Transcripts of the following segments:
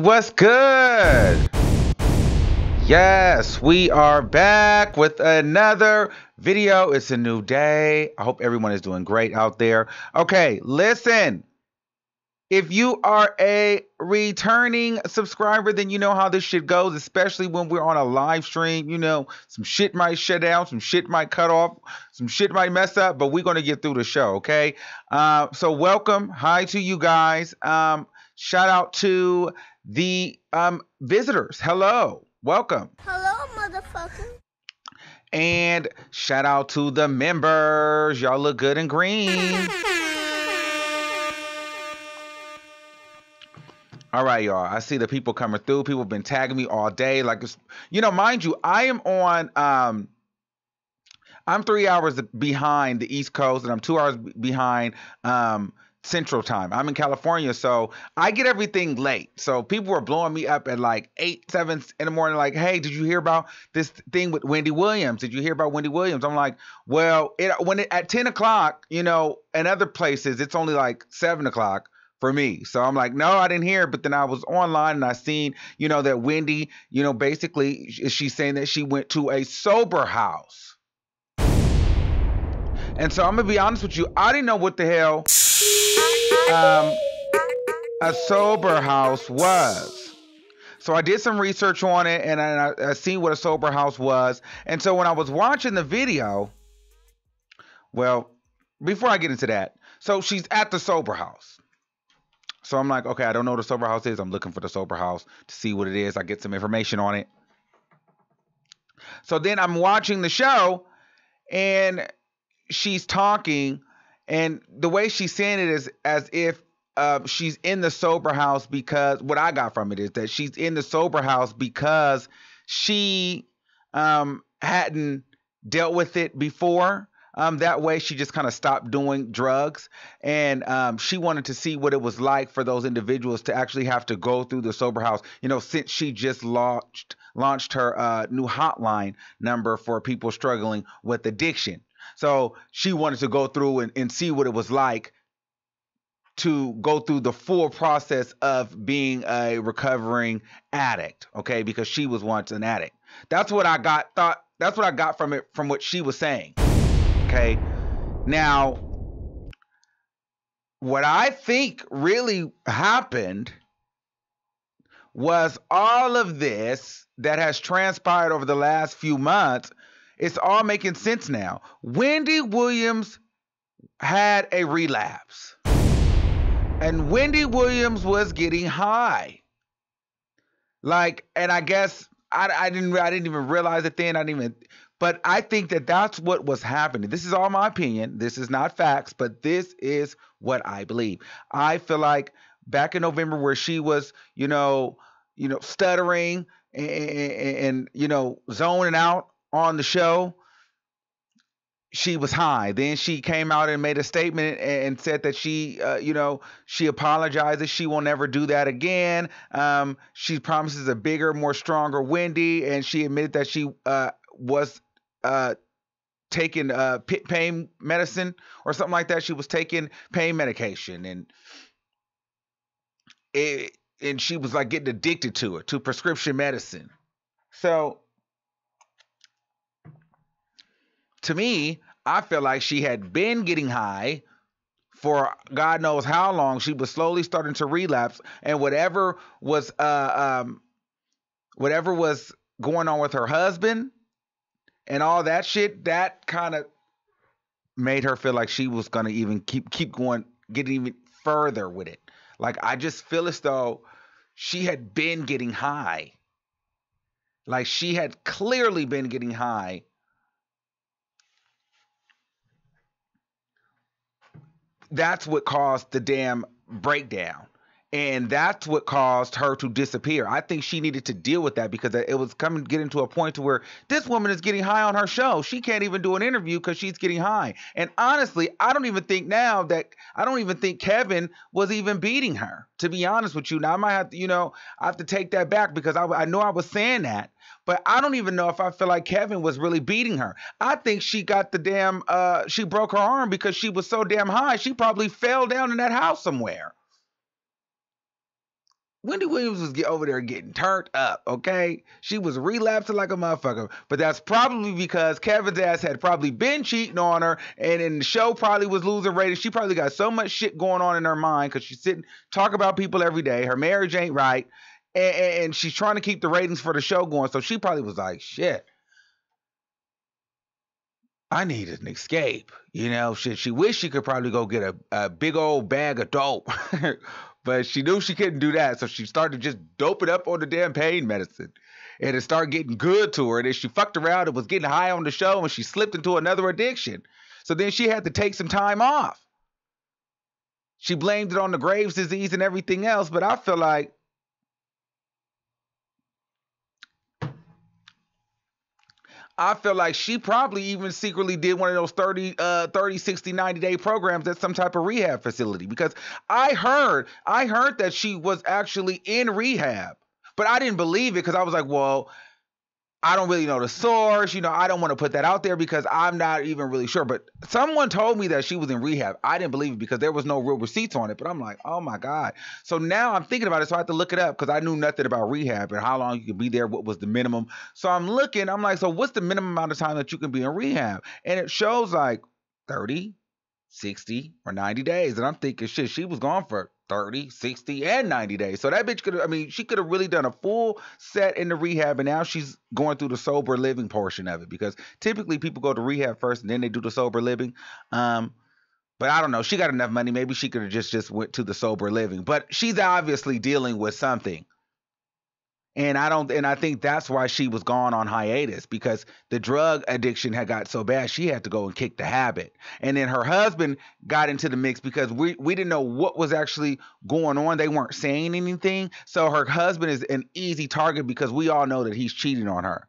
what's good? Yes, we are back with another video. It's a new day. I hope everyone is doing great out there. Okay, listen. If you are a returning subscriber, then you know how this shit goes, especially when we're on a live stream. You know, some shit might shut down, some shit might cut off, some shit might mess up, but we're going to get through the show, okay? So welcome. Hi to you guys. Shout out to the visitors. Hello. Welcome. Hello, motherfucker. And shout out to the members. Y'all look good in green. All right, y'all. I see the people coming through. People have been tagging me all day. Like, you know, mind you, I am on, I'm 3 hours behind the East Coast, and I'm 2 hours behind Central Time. I'm in California, so I get everything late. So people were blowing me up at like 8, 7 in the morning, like, hey, did you hear about this thing with Wendy Williams? Did you hear about Wendy Williams? I'm like, well, at 10 o'clock, you know, in other places, it's only like 7 o'clock for me. So I'm like, no, I didn't hear it. But then I was online and I seen, you know, that Wendy, you know, basically she's saying that she went to a sober house. And so I'm going to be honest with you. I didn't know what the hell a sober house was. So I did some research on it, and I seen what a sober house was. And so when I was watching the video, well, before I get into that, so she's at the sober house. So I'm like, okay, I don't know what a sober house is. I'm looking for the sober house to see what it is. I get some information on it. So then I'm watching the show, and she's talking, and the way she's saying it is as if she's in the sober house because what I got from it is that she's in the sober house because she hadn't dealt with it before. That way she just kind of stopped doing drugs, and she wanted to see what it was like for those individuals to actually have to go through the sober house, you know, since she just launched her new hotline number for people struggling with addiction. So she wanted to go through and see what it was like to go through the full process of being a recovering addict, okay? Because she was once an addict. That's what I got from it, from what she was saying. Okay. Now, what I think really happened was all of this that has transpired over the last few months. It's all making sense now. Wendy Williams had a relapse, and Wendy Williams was getting high. Like, and I guess I didn't even realize it then. But I think that that's what was happening. This is all my opinion. This is not facts, but this is what I believe. I feel like back in November, where she was, you know, stuttering and you know, zoning out on the show, she was high. Then she came out and made a statement and said that she, you know, she apologizes. She will never do that again. She promises a bigger, more stronger Wendy, and she admitted that she was taking pain medicine or something like that. She was taking pain medication, and she was like getting addicted to it, to prescription medicine. So to me, I feel like she had been getting high for God knows how long. She was slowly starting to relapse, and whatever was going on with her husband and all that shit, that kind of made her feel like she was gonna even keep going, getting even further with it. Like, I just feel as though she had been getting high. Like, she had clearly been getting high. That's what caused the damn breakdown. And that's what caused her to disappear. I think she needed to deal with that because it was getting to a point to where this woman is getting high on her show. She can't even do an interview because she's getting high. And honestly, I don't even think Kevin was even beating her, to be honest with you. Now, I might have to, you know, I have to take that back because I know I was saying that. But I don't even know if I feel like Kevin was really beating her. I think she got the damn, she broke her arm because she was so damn high. She probably fell down in that house somewhere. Wendy Williams was over there getting turned up, okay? She was relapsing like a motherfucker. But that's probably because Kevin's ass had probably been cheating on her, and then the show probably was losing ratings. She probably got so much shit going on in her mind because she's sitting, talk about people every day. Her marriage ain't right, and she's trying to keep the ratings for the show going. So she probably was like, shit, I needed an escape. You know, she wished she could probably go get a big old bag of dope. But she knew she couldn't do that, so she started just doping up on the damn pain medicine. And it started getting good to her. And then she fucked around and was getting high on the show, and she slipped into another addiction. So then she had to take some time off. She blamed it on the Graves' disease and everything else, but I feel like she probably even secretly did one of those 30, 60, 90-day programs at some type of rehab facility, because I heard that she was actually in rehab, but I didn't believe it because I was like, well, I don't really know the source. You know, I don't want to put that out there because I'm not even really sure. But someone told me that she was in rehab. I didn't believe it because there was no real receipts on it. But I'm like, oh my God. So now I'm thinking about it. So I had to look it up because I knew nothing about rehab and how long you could be there. What was the minimum? So I'm like, so what's the minimum amount of time that you can be in rehab? And it shows like 30, 60, or 90 days. And I'm thinking, shit, she was gone for 30, 60, and 90 days. So that bitch she could have really done a full set in the rehab, and now she's going through the sober living portion of it, because typically people go to rehab first and then they do the sober living. But I don't know. She got enough money. Maybe she could have just went to the sober living. But she's obviously dealing with something. And I think that's why she was gone on hiatus, because the drug addiction had got so bad she had to go and kick the habit. And then her husband got into the mix because we didn't know what was actually going on. They weren't saying anything. So her husband is an easy target because we all know that he's cheating on her.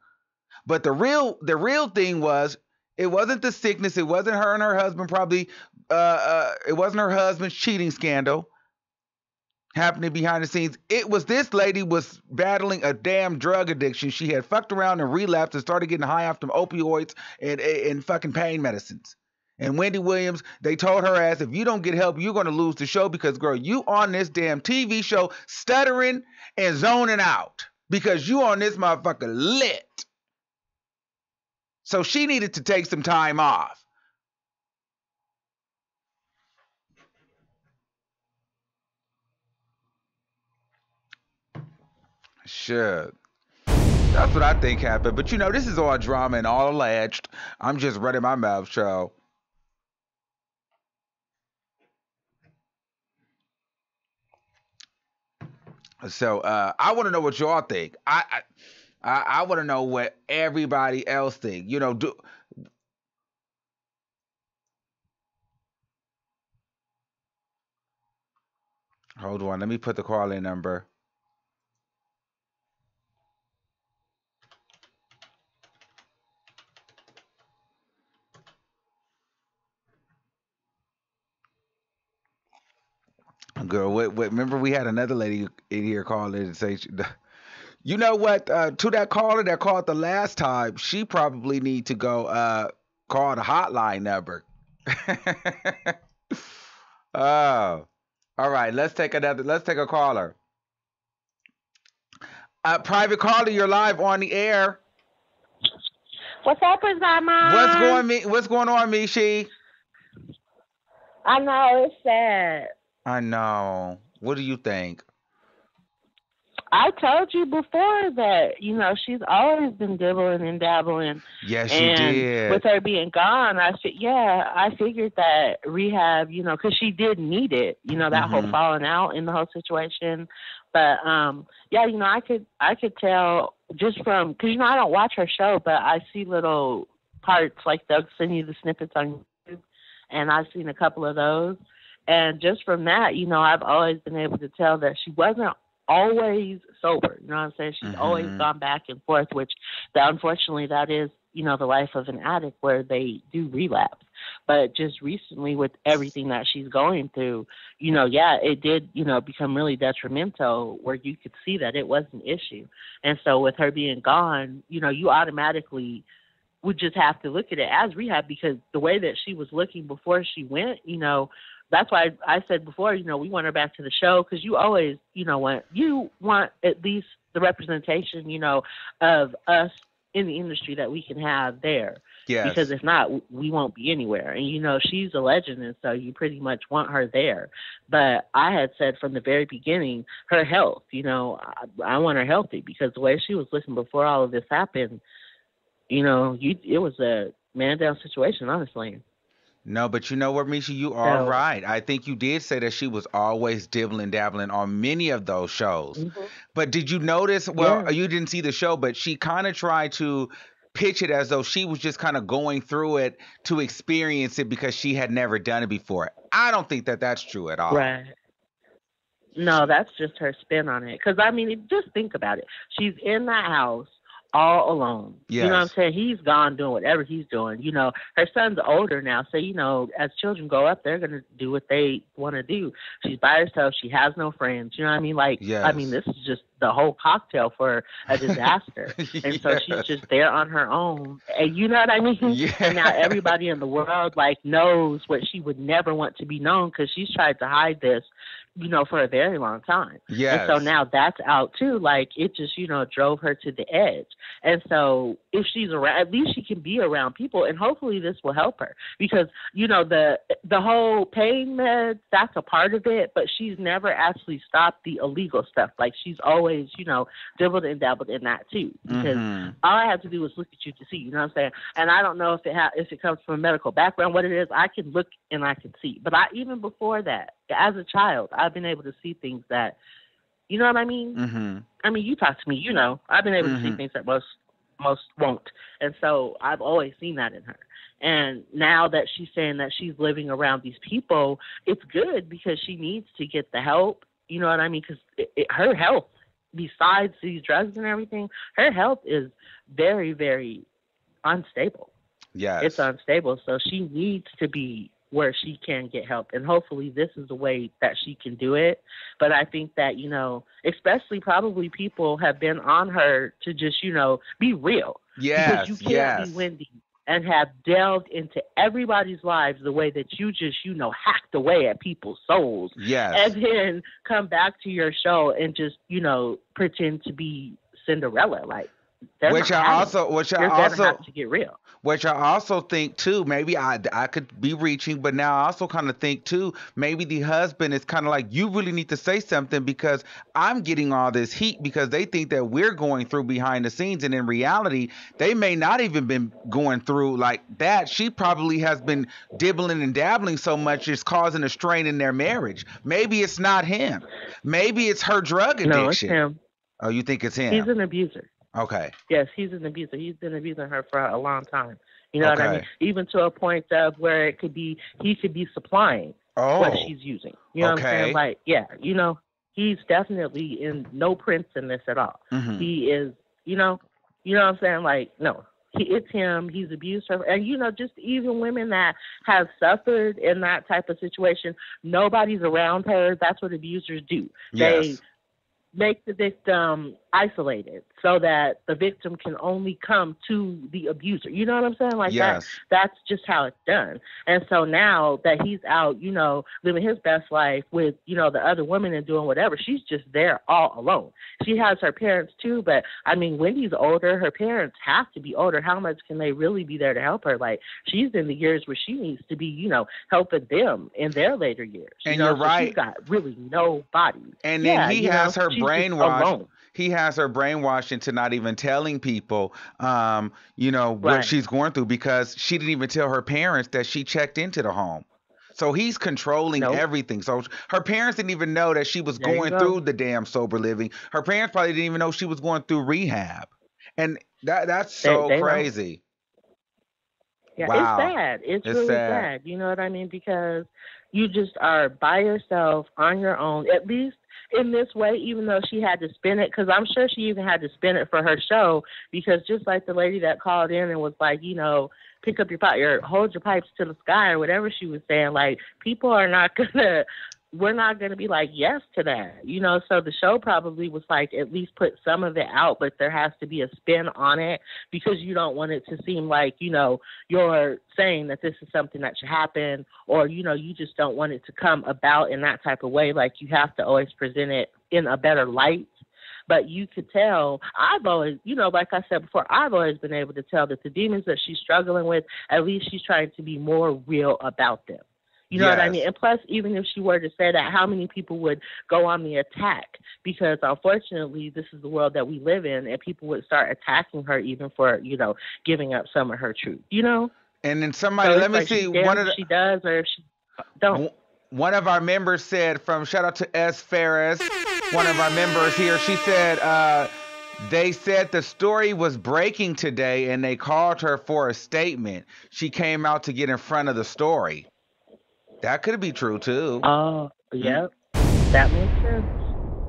But the real thing was, it wasn't the sickness. It wasn't her and her husband probably. It wasn't her husband's cheating scandal happening behind the scenes. It was this lady was battling a damn drug addiction. She had fucked around and relapsed and started getting high off them opioids and fucking pain medicines. And Wendy Williams, they told her ass, if you don't get help, you're going to lose the show, because, girl, you on this damn TV show stuttering and zoning out because you on this motherfucker lit. So she needed to take some time off. Sure. That's what I think happened. But you know, this is all drama and all alleged. I'm just running my mouth show. So I want to know what y'all think. I want to know what everybody else think. You know, hold on, let me put the call in number. Girl, remember we had another lady in here calling and say, you know what? To that caller that called the last time, she probably need to go call the hotline number. Oh, all right. Let's take a caller. Private caller, you're live on the air. What's up, Armon? What's going on, Mishi? I know, it's sad. I know. What do you think? I told you before that, she's always been dibbling and dabbling. Yes, she did. With her being gone, I figured that rehab, because she did need it, that whole falling out in the whole situation. But, I could tell just from, because, I don't watch her show, but I see little parts, like they'll send you the snippets on YouTube, and I've seen a couple of those. And just from that, I've always been able to tell that she wasn't always sober. You know what I'm saying? She's always gone back and forth, which unfortunately that is, the life of an addict, where they do relapse. But just recently, with everything that she's going through, it did, become really detrimental, where you could see that it was an issue. And so with her being gone, you automatically would just have to look at it as rehab, because the way that she was looking before she went, that's why I said before, we want her back to the show, because you always, want at least the representation, of us in the industry that we can have there. Because Yes. if not, we won't be anywhere. And, she's a legend, and so you pretty much want her there. But I had said from the very beginning, her health, I want her healthy, because the way she was looking before all of this happened, it was a man down situation, honestly. No, but you know what, Misha, you are So, right. I think you did say that she was always dibbling dabbling on many of those shows. mhm, But did you notice? Well, yeah, you didn't see the show, but she kind of tried to pitch it as though she was just kind of going through it to experience it because she had never done it before. I don't think that that's true at all. right. No, that's just her spin on it. Because, I mean, just think about it. She's in that house all alone. You know what I'm Yes. saying? He's gone doing whatever he's doing. Her son's older now. So, as children grow up, they're going to do what they want to do. She's by herself. She has no friends. You know what I mean? Yes. This is just the whole cocktail for a disaster. And so she's Yes. just there on her own. And you know what I mean? And now Yes. everybody in the world, knows what she would never want to be known, because she's tried to hide this, for a very long time. And so Yes. now that's out too. It just, drove her to the edge. And so if she's around, at least she can be around people, and hopefully this will help her, because, the whole pain meds, that's a part of it, but she's never actually stopped the illegal stuff. She's always, dibbled and dabbled in that too, because Hmm. all I have to do is look at you to see, you know what I'm saying? And I don't know if it comes from a medical background, what it is. I can look and I can see. But even before that, as a child, I've been able to see things that, you know what I mean? Hmm. I mean, you talk to me, I've been able to see Hmm. things that most won't. And so I've always seen that in her. And now that she's saying that she's living around these people, it's good, because she needs to get the help. You know what I mean? Because her health, besides these drugs and everything, her health is very, very unstable. It's Yes. unstable. So she needs to be where she can get help. And hopefully this is a way that she can do it. But I think that, especially probably people have been on her to just, be real. Because you Yes. can't be Yes. Wendy and have delved into everybody's lives the way that you just, hacked away at people's souls, and Yes. then come back to your show and just, pretend to be Cinderella. They're Which not I having it. also, which I You're going to also, have to get real. Which I also think too, maybe I could be reaching, but now I also kind of think too, maybe the husband is kind of like, you really need to say something, because I'm getting all this heat because they think that we're going through behind the scenes, and in reality, they may not even been going through like that. She probably has been dibbling and dabbling so much it's causing a strain in their marriage. Maybe it's not him. Maybe it's her drug No, it's addiction. him. Oh, you think it's He's him? an abuser. Okay. Yes, he's an abuser. He's been abusing her for a long time. You know what I mean? Okay. Even to a point of where he could be supplying what Oh, she's using. You know what I'm saying? okay. He's definitely in no prince in this at all. Hmm. He is, you know what I'm saying? No, it's him. He's abused her. And, just even women that have suffered in that type of situation, nobody's around her. That's what abusers do. They Yes. make the victim isolated so that the victim can only come to the abuser. You know what I'm saying? Yes. That's just how it's done. And so now that he's out, living his best life with, the other women and doing whatever, she's just there all alone. She has her parents too, but I mean, Wendy's older. Her parents have to be older. How much can they really be there to help her? She's in the years where she needs to be, helping them in their later years. And you're So she's right. got really nobody. And then Yeah, he has her she's just brainwashed. alone. He has her brainwashed into not even telling people, what Right. she's going through, because she didn't even tell her parents that she checked into the home. So he's controlling Nope. everything. So her parents didn't even know that she was There you going go. through the damn sober living. Her parents probably didn't even know she was going through rehab. And that's so They don't. crazy. Yeah, it's Wow. sad. It's It's really sad. sad. You know what I mean? Because you just are by yourself on your own, at least in this way, even though she had to spin it, because I'm sure she even had to spin it for her show, because just like the lady that called in and was like, pick up your pipe, or hold your pipes to the sky, or whatever she was saying, people are not going to we're not going to be like yes to that, you know. So the show probably was like, at least put some of it out, but there has to be a spin on it, because you don't want it to seem like, you know, you're saying that this is something that should happen, or, you know, you just don't want it to come about in that type of way. Like, you have to always present it in a better light. But you could tell, I've always, you know, like I said before, I've always been able to tell that the demons that she's struggling with, at least she's trying to be more real about them. You know what I mean? And plus, even if she were to say that, how many people would go on the attack? Because unfortunately, this is the world that we live in, and people would start attacking her even for, you know, giving up some of her truth, you know? And then somebody, So let me like see. One of the, she does, or if she don't. One of our members said, from shout out to S. Ferris, one of our members here, she said, they said the story was breaking today and they called her for a statement. She came out to get in front of the story. That could be true too. Oh, yeah. That makes sense.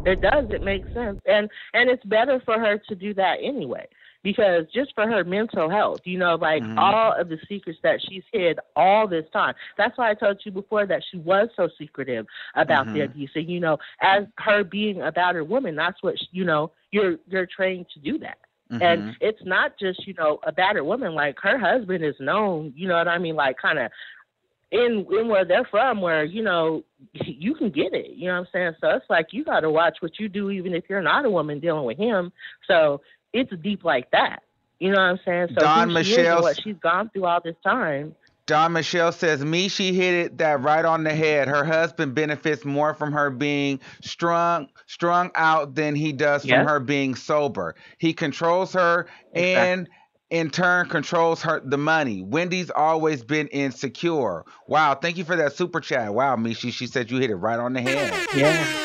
It does. It makes sense. And it's better for her to do that anyway, because just for her mental health, you know, like all of the secrets that she's hid all this time. That's why I told you before that she was so secretive about the abuse. And, you know, as her being a battered woman, that's what, you know, you're trained to do that. And it's not just, you know, a battered woman. Like, her husband is known, you know what I mean, like kind of in where they're from, where, you know, you can get it, you know what I'm saying? So it's like, you got to watch what you do, even if you're not a woman dealing with him. So it's deep like that, you know what I'm saying? So Don Michelle, what she's gone through all this time. Don Michelle says, she hit it that right on the head. Her husband benefits more from her being strung out than he does from her being sober. He controls her and in turn controls the money. Wendy's always been insecure. Wow, thank you for that super chat. Wow, Mishi, she said you hit it right on the head. Yeah.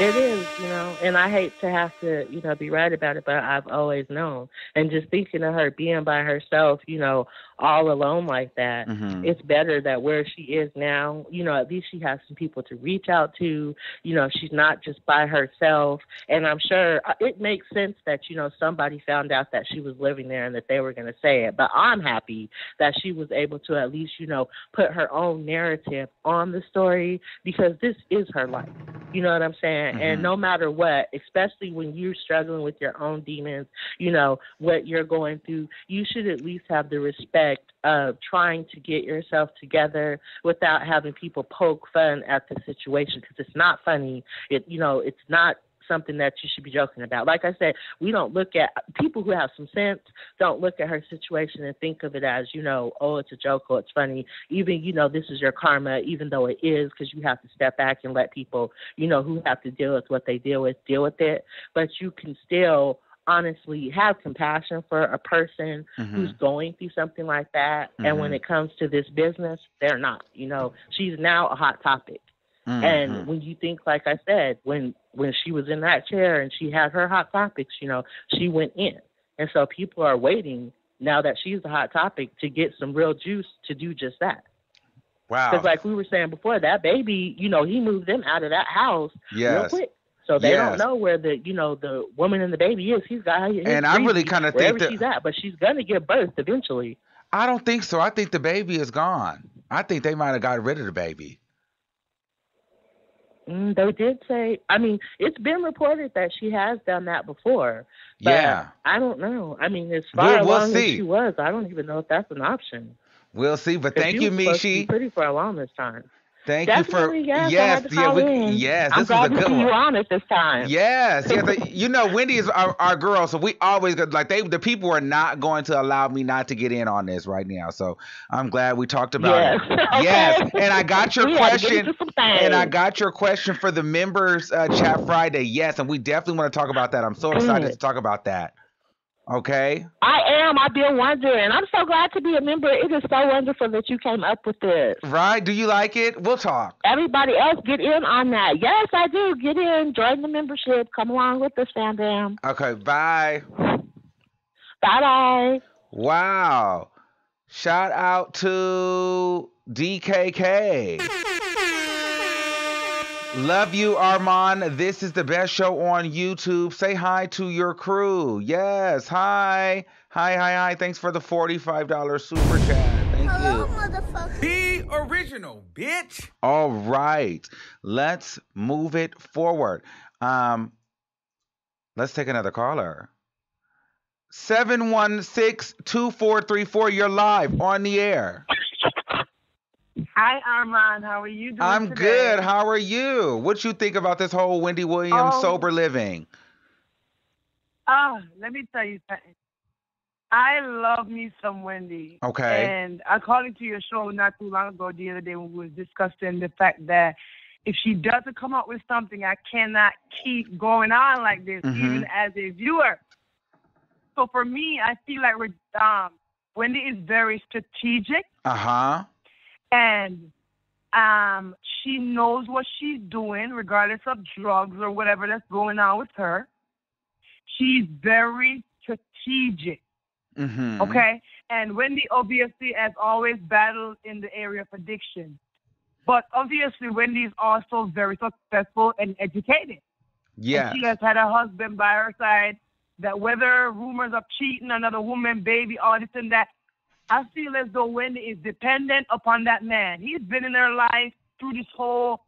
It is, you know, and I hate to have to, you know, be right about it, but I've always known. And just thinking of her being by herself, you know, all alone like that, it's better that where she is now, you know, at least she has some people to reach out to, you know, she's not just by herself. And I'm sure it makes sense that, you know, somebody found out that she was living there and that they were going to say it. But I'm happy that she was able to at least, you know, put her own narrative on the story, because this is her life. You know what I'm saying? And no matter what, especially when you're struggling with your own demons, you know, what you're going through, you should at least have the respect of trying to get yourself together without having people poke fun at the situation, because it's not funny. You know, it's not something that you should be joking about. Like I said, we don't look at people who have some sense, don't look at her situation and think of it as, you know, oh, it's a joke or it's funny. Even, you know, this is your karma, even though it is, because you have to step back and let people, you know, who have to deal with what they deal with it. But you can still honestly have compassion for a person who's going through something like that. And when it comes to this business, they're not. You know, she's now a hot topic. And when you think, like I said, when she was in that chair and she had her hot topics, you know, she went in. And so people are waiting now that she's a hot topic to get some real juice to do just that. Wow. Because like we were saying before, that baby, you know, he moved them out of that house real quick. So they don't know where the, you know, the woman and the baby is. He's got his and I really kind of think that she's at, but she's gonna give birth eventually. I don't think so. I think the baby is gone. I think they might have got rid of the baby. They did say. I mean, it's been reported that she has done that before. But I don't know. I mean, as far along as she was, I don't even know if that's an option. We'll see. But thank you, Mishi. Pretty far along this time. Thank you for yes, this I'm is a good one. You on it this time. Yes. You know, Wendy is our girl, so we always like the people are not going to allow me not to get in on this right now. So I'm glad we talked about it. Okay. Yes, and I got your question, and I got your question for the members chat Friday. Yes, and we definitely want to talk about that. I'm so excited to talk about that. Okay. I am. I've been wondering. I'm so glad to be a member. It is so wonderful that you came up with this. Right? Do you like it? We'll talk. Everybody else get in on that. Yes, I do. Get in. Join the membership. Come along with us, Sam Bam. Okay. Bye. Bye-bye. Wow. Shout out to DKK. Love you, Armon. This is the best show on YouTube. Say hi to your crew. Yes, hi. Hi. Thanks for the $45 super chat. Thank Hello, you. Motherfucker. Be original, bitch. All right. Let's move it forward. Let's take another caller. 716-2434. You're live on the air. Hi, Armon. How are you doing I'm today? good. How are you? What you think about this whole Wendy Williams sober living? Let me tell you something. I love me some Wendy. Okay. And according to your show not too long ago, the other day, when we were discussing the fact that if she doesn't come up with something, I cannot keep going on like this, even as a viewer. So for me, I feel like Wendy is very strategic. Uh-huh. And she knows what she's doing, regardless of drugs or whatever that's going on with her. She's very strategic. Okay? And Wendy obviously has always battled in the area of addiction. But obviously Wendy is also very successful and educated. Yes. And she has had a husband by her side that whether rumors of cheating, another woman, baby, all this and that, I feel as though Wendy is dependent upon that man. He's been in her life through this whole,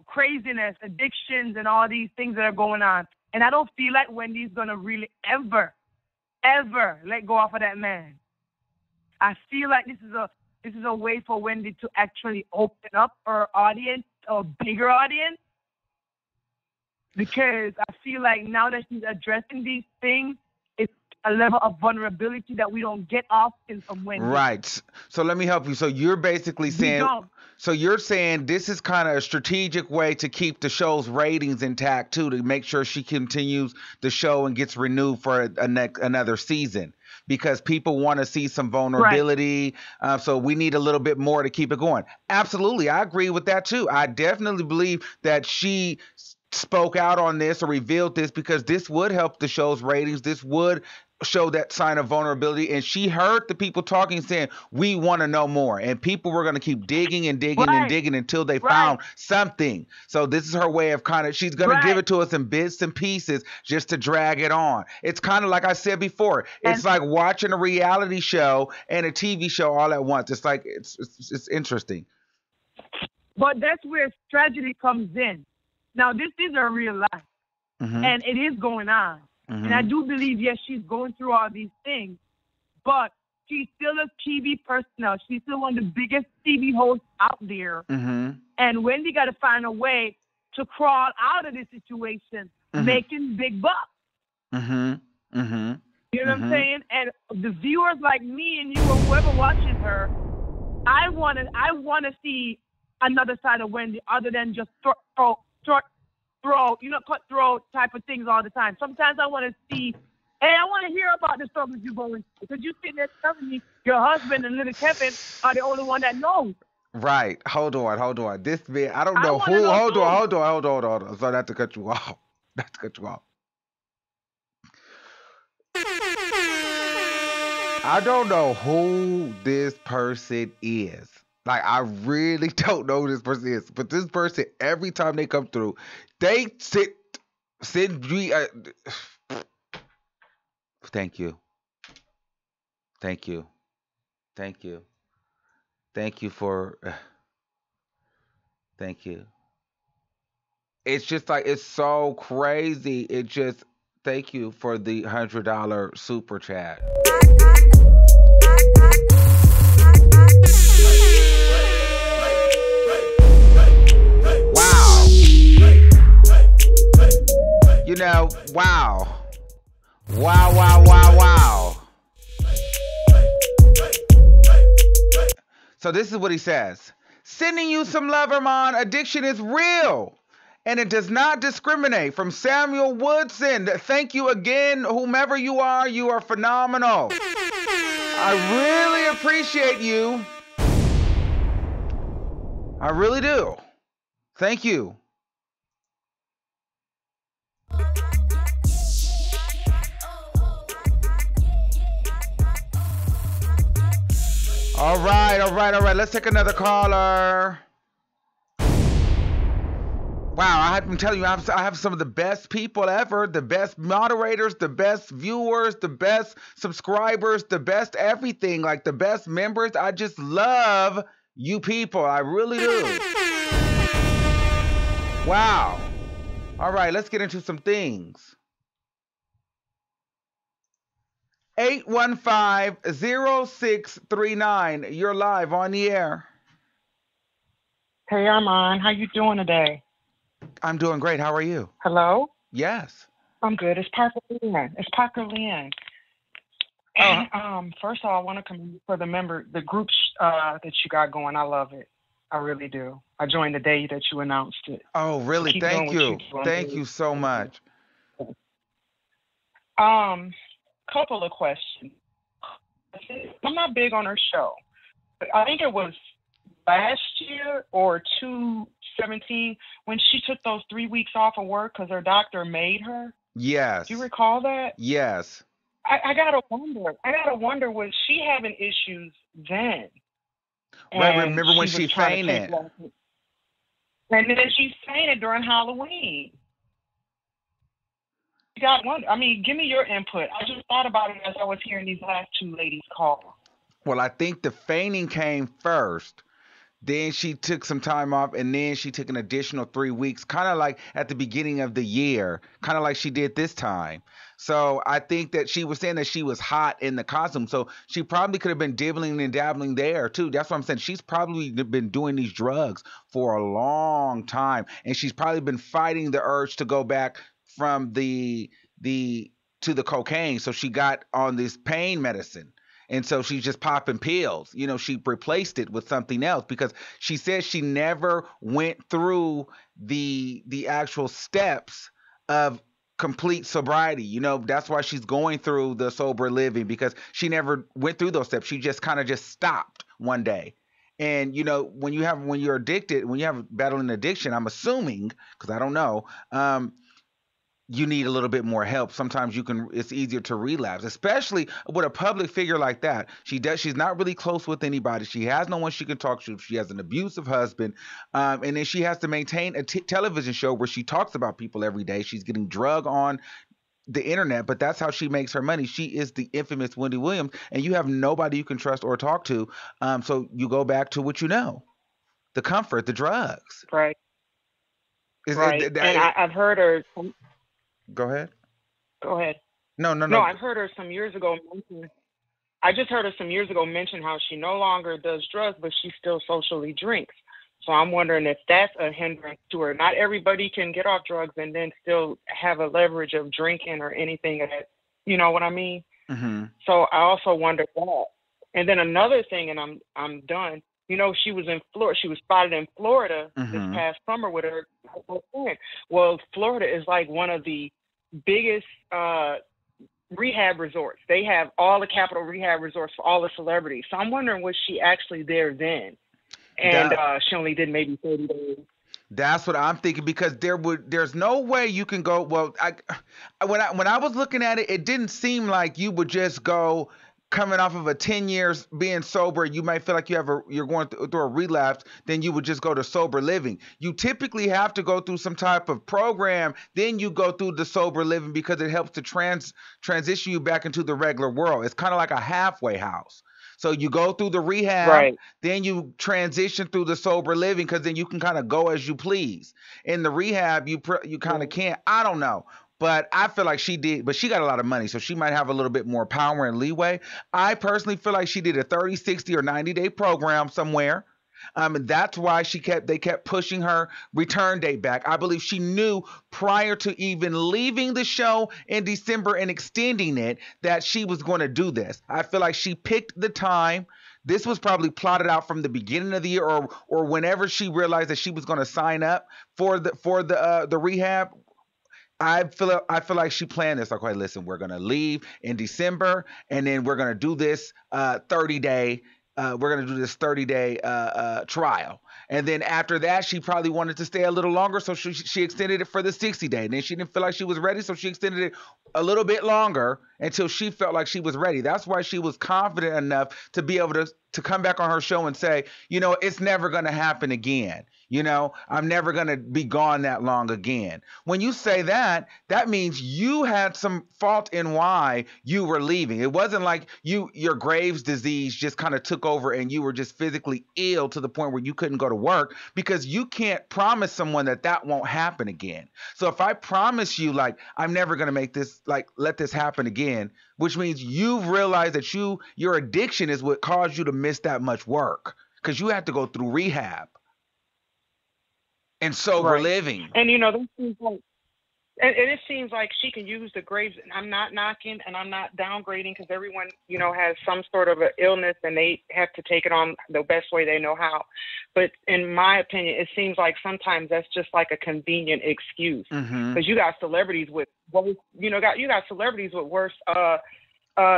craziness, addictions, and all these things that are going on. And I don't feel like Wendy's going to really ever let go off of that man. I feel like this is a way for Wendy to actually open up her audience, a bigger audience, because I feel like now that she's addressing these things, it's a level of vulnerability that we don't get often from Wendy. Right. So let me help you. So you're basically saying, you're saying this is kind of a strategic way to keep the show's ratings intact too, to make sure she continues the show and gets renewed for another season, because people want to see some vulnerability. Right. So we need a little bit more to keep it going. Absolutely. I agree with that too. I definitely believe that she spoke out on this or revealed this because this would help the show's ratings. This would show that sign of vulnerability. And she heard the people talking, saying, we want to know more. And people were going to keep digging and digging and digging until they found something. So this is her way of she's going to give it to us in bits and pieces just to drag it on. It's kind of like I said before, it's like watching a reality show and a TV show all at once. It's like, it's interesting. But that's where tragedy comes in. Now, this is her real life, and it is going on. And I do believe, yes, she's going through all these things, but she's still a TV personnel. She's still one of the biggest TV hosts out there. And Wendy got to find a way to crawl out of this situation, making big bucks. You know what I'm saying? And the viewers like me and you or whoever watches her, I want to see another side of Wendy other than just cutthroat type of things all the time. Sometimes I want to see, I want to hear about the struggles you're going through, because you're sitting there telling me your husband and little Kevin are the only one that knows. Right. Hold on. This man, I don't know who. Hold on. So not to cut you off. I don't know who this person is. Like, I really don't know who this person is. But this person, every time they come through, they send me thank you. Thank you for thank you. It's just like, it's so crazy. It just, thank you for the $100 super chat. Wow. So this is what he says. Sending you some love, Armon. Addiction is real, and it does not discriminate. From Samuel Woodson. Thank you again, whomever you are phenomenal. I really appreciate you. I really do. Thank you. All right. Let's take another caller. Wow, I'm telling you, I have some of the best people ever, the best moderators, the best viewers, the best subscribers, the best everything, like the best members. I just love you people. I really do. Wow. All right, let's get into some things. 815-0639. You're live on the air. Hey, Armon. How you doing today? I'm doing great. How are you? Hello? Yes. I'm good. It's Parker Lynn. And, first of all, I want to commend you for the group that you got going. I love it. I really do. I joined the day that you announced it. Oh, really? So thank you. Thank you so much. Couple of questions. I'm not big on her show. I think it was last year or 2017 when she took those 3 weeks off of work because her doctor made her. Yes. Do you recall that? Yes. I gotta wonder, was she having issues then? Right. Remember when she fainted? And then she fainted during Halloween. Give me your input. I just thought about it as I was hearing these last two ladies call. Well, I think the fainting came first. Then she took some time off, and then she took an additional 3 weeks, kind of like at the beginning of the year, kind of like she did this time. So I think that she was saying that she was hot in the costume. So she probably could have been dibbling and dabbling there, too. That's what I'm saying. She's probably been doing these drugs for a long time, and she's probably been fighting the urge to go back from to the cocaine. So she got on this pain medicine. And so she's just popping pills. You know, she replaced it with something else because she says she never went through the actual steps of complete sobriety. You know, that's why she's going through the sober living, because she never went through those steps. She just kind of just stopped one day. And, you know, when you're addicted, when you have battling addiction, I'm assuming, because I don't know, you need a little bit more help. Sometimes it's easier to relapse, especially with a public figure like that. She's not really close with anybody. She has no one she can talk to. She has an abusive husband. And then she has to maintain a television show where she talks about people every day. She's getting drug on the internet, but that's how she makes her money. She is the infamous Wendy Williams, and you have nobody you can trust or talk to. So you go back to what you know, the comfort, the drugs. Right. I've heard her. Go ahead. No. I've heard her some years ago mention. I just heard her some years ago mention how she no longer does drugs, but she still socially drinks. So I'm wondering if that's a hindrance to her. Not everybody can get off drugs and then still have a leverage of drinking or anything that, you know what I mean? Mm-hmm. So I also wonder that. And then another thing, and I'm done. You know, she was in Florida. She was spotted in Florida this past summer with her friend. Well, Florida is like one of the biggest rehab resorts. They have all the capital rehab resorts for all the celebrities. So I'm wondering, was she actually there then? And she only did maybe 30 days. That's what I'm thinking, because there's no way you can go. Well, when I was looking at it, it didn't seem like you would just go. Coming off of a 10 years being sober, you might feel like you're going through a relapse, then you would just go to sober living. You typically have to go through some type of program, then you go through the sober living, because it helps to transition you back into the regular world. It's kind of like a halfway house. So you go through the rehab, right, then you transition through the sober living, because then you can kind of go as you please. In the rehab, you kind of can't. I don't know. But I feel like she did, but she got a lot of money, so she might have a little bit more power and leeway. I personally feel like she did a 30, 60, or 90-day program somewhere. And that's why they kept pushing her return date back. I believe she knew prior to even leaving the show in December and extending it that she was going to do this. I feel like she picked the time. This was probably plotted out from the beginning of the year, or whenever she realized that she was going to sign up for the rehab. I feel like she planned this. Like, hey, listen, we're gonna leave in December, and then we're gonna do this 30-day. We're gonna do this 30-day trial, and then after that, she probably wanted to stay a little longer, so she extended it for the 60-day. And then she didn't feel like she was ready, so she extended it a little bit longer until she felt like she was ready. That's why she was confident enough to be able to come back on her show and say, you know, it's never gonna happen again. You know, I'm never going to be gone that long again. When you say that, that means you had some fault in why you were leaving. It wasn't like your Graves' disease just kind of took over and you were just physically ill to the point where you couldn't go to work, because you can't promise someone that won't happen again. So if I promise you, like, I'm never going to make this, like, let this happen again, which means you've realized that your addiction is what caused you to miss that much work, because you had to go through rehab and sober living. And you know, this seems like, and it seems like she can use the Graves. And I'm not knocking and I'm not downgrading, because everyone, you know, has some sort of an illness and they have to take it on the best way they know how. But in my opinion, it seems like sometimes that's just like a convenient excuse, because you got celebrities with, you got celebrities with worse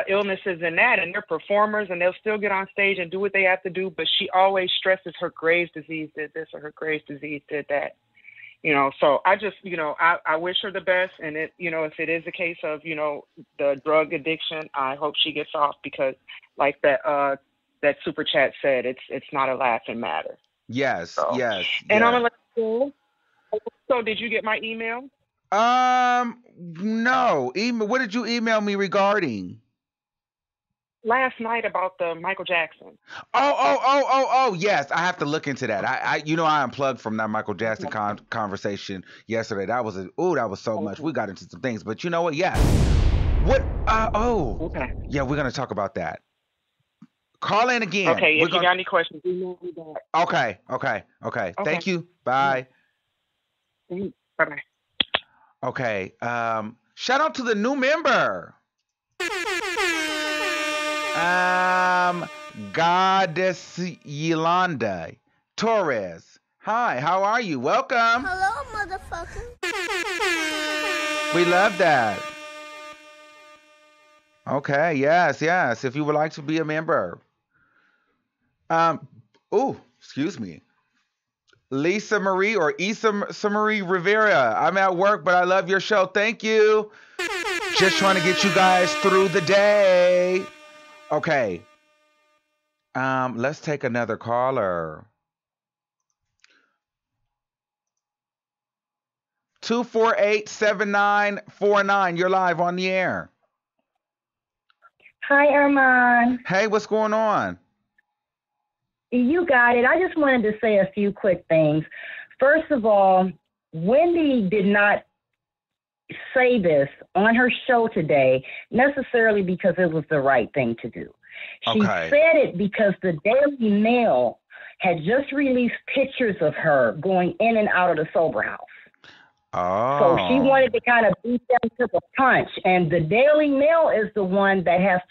illnesses than that, and they're performers and they'll still get on stage and do what they have to do, but she always stresses her Graves' disease did this or her Graves' disease did that, you know. So I just, you know, I wish her the best, and it, you know, if it is a case of, you know, the drug addiction, I hope she gets off, because like that super chat said, it's not a laughing matter. Yes, so, yes. And yeah. I'm gonna let you go. So did you get my email? No. What did you email me regarding? Last night about the Michael Jackson. Oh, yes. I have to look into that. I unplugged from that Michael Jackson conversation yesterday. That was so much. We got into some things, but you know what? Yeah. What? Okay. Yeah, we're going to talk about that. Call in again. Okay, if you got any questions, email me back. Okay. Thank you. Bye. Bye-bye. Okay. Shout out to the new member. Goddess Yolanda Torres. Hi, how are you? Welcome. Hello, motherfucker. We love that. Okay, yes. If you would like to be a member. Excuse me. Lisa Marie or Issa Marie Rivera. I'm at work, but I love your show. Thank you. Just trying to get you guys through the day. Okay. Let's take another caller. 248-7949. You're live on the air. Hi, Armon. Hey, what's going on? You got it. I just wanted to say a few quick things. First of all, Wendy did not say this on her show today necessarily because it was the right thing to do. She said it because the Daily Mail had just released pictures of her going in and out of the sober house. Oh. So she wanted to kind of beat them to the punch. And the Daily Mail is the ones that have